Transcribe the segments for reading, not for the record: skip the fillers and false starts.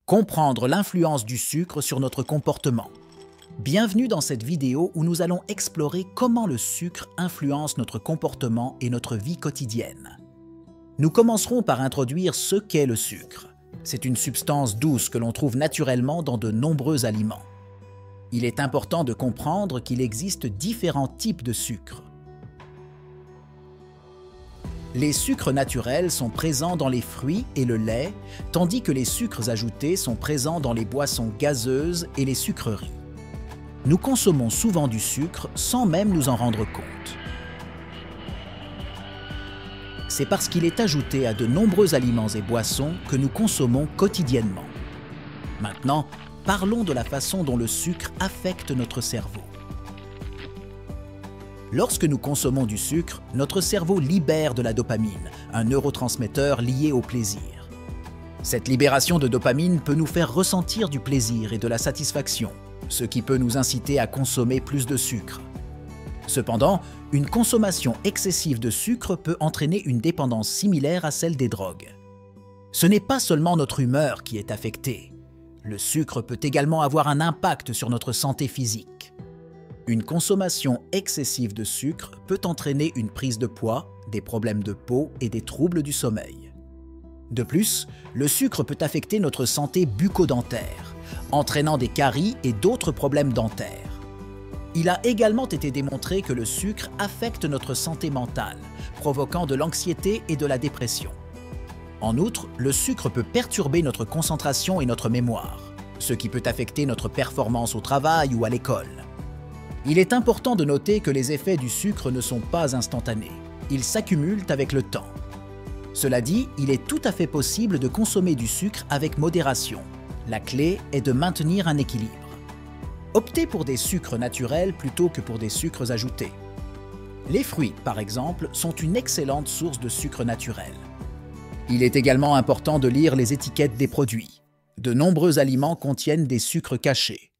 Comprendre l'influence du sucre sur notre comportement. Bienvenue dans cette vidéo où nous allons explorer comment le sucre influence notre comportement et notre vie quotidienne. Nous commencerons par introduire ce qu'est le sucre. C'est une substance douce que l'on trouve naturellement dans de nombreux aliments. Il est important de comprendre qu'il existe différents types de sucre. Les sucres naturels sont présents dans les fruits et le lait, tandis que les sucres ajoutés sont présents dans les boissons gazeuses et les sucreries. Nous consommons souvent du sucre sans même nous en rendre compte. C'est parce qu'il est ajouté à de nombreux aliments et boissons que nous consommons quotidiennement. Maintenant, parlons de la façon dont le sucre affecte notre cerveau. Lorsque nous consommons du sucre, notre cerveau libère de la dopamine, un neurotransmetteur lié au plaisir. Cette libération de dopamine peut nous faire ressentir du plaisir et de la satisfaction, ce qui peut nous inciter à consommer plus de sucre. Cependant, une consommation excessive de sucre peut entraîner une dépendance similaire à celle des drogues. Ce n'est pas seulement notre humeur qui est affectée. Le sucre peut également avoir un impact sur notre santé physique. Une consommation excessive de sucre peut entraîner une prise de poids, des problèmes de peau et des troubles du sommeil. De plus, le sucre peut affecter notre santé bucco-dentaire, entraînant des caries et d'autres problèmes dentaires. Il a également été démontré que le sucre affecte notre santé mentale, provoquant de l'anxiété et de la dépression. En outre, le sucre peut perturber notre concentration et notre mémoire, ce qui peut affecter notre performance au travail ou à l'école. Il est important de noter que les effets du sucre ne sont pas instantanés. Ils s'accumulent avec le temps. Cela dit, il est tout à fait possible de consommer du sucre avec modération. La clé est de maintenir un équilibre. Optez pour des sucres naturels plutôt que pour des sucres ajoutés. Les fruits, par exemple, sont une excellente source de sucre naturel. Il est également important de lire les étiquettes des produits. De nombreux aliments contiennent des sucres cachés.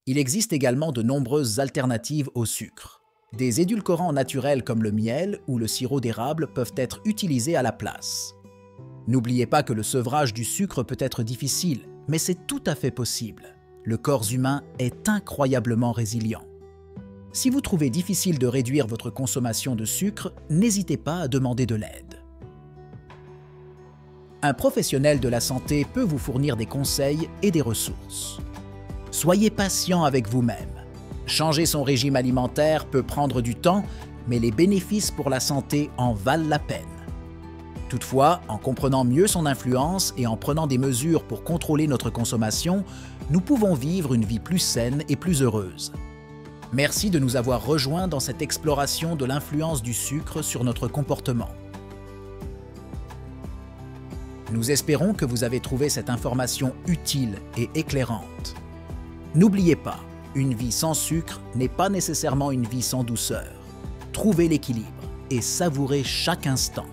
Il existe également de nombreuses alternatives au sucre. Des édulcorants naturels comme le miel ou le sirop d'érable peuvent être utilisés à la place. N'oubliez pas que le sevrage du sucre peut être difficile, mais c'est tout à fait possible. Le corps humain est incroyablement résilient. Si vous trouvez difficile de réduire votre consommation de sucre, n'hésitez pas à demander de l'aide. Un professionnel de la santé peut vous fournir des conseils et des ressources. Soyez patient avec vous-même. Changer son régime alimentaire peut prendre du temps, mais les bénéfices pour la santé en valent la peine. Toutefois, en comprenant mieux son influence et en prenant des mesures pour contrôler notre consommation, nous pouvons vivre une vie plus saine et plus heureuse. Merci de nous avoir rejoints dans cette exploration de l'influence du sucre sur notre comportement. Nous espérons que vous avez trouvé cette information utile et éclairante. N'oubliez pas, une vie sans sucre n'est pas nécessairement une vie sans douceur. Trouvez l'équilibre et savourez chaque instant.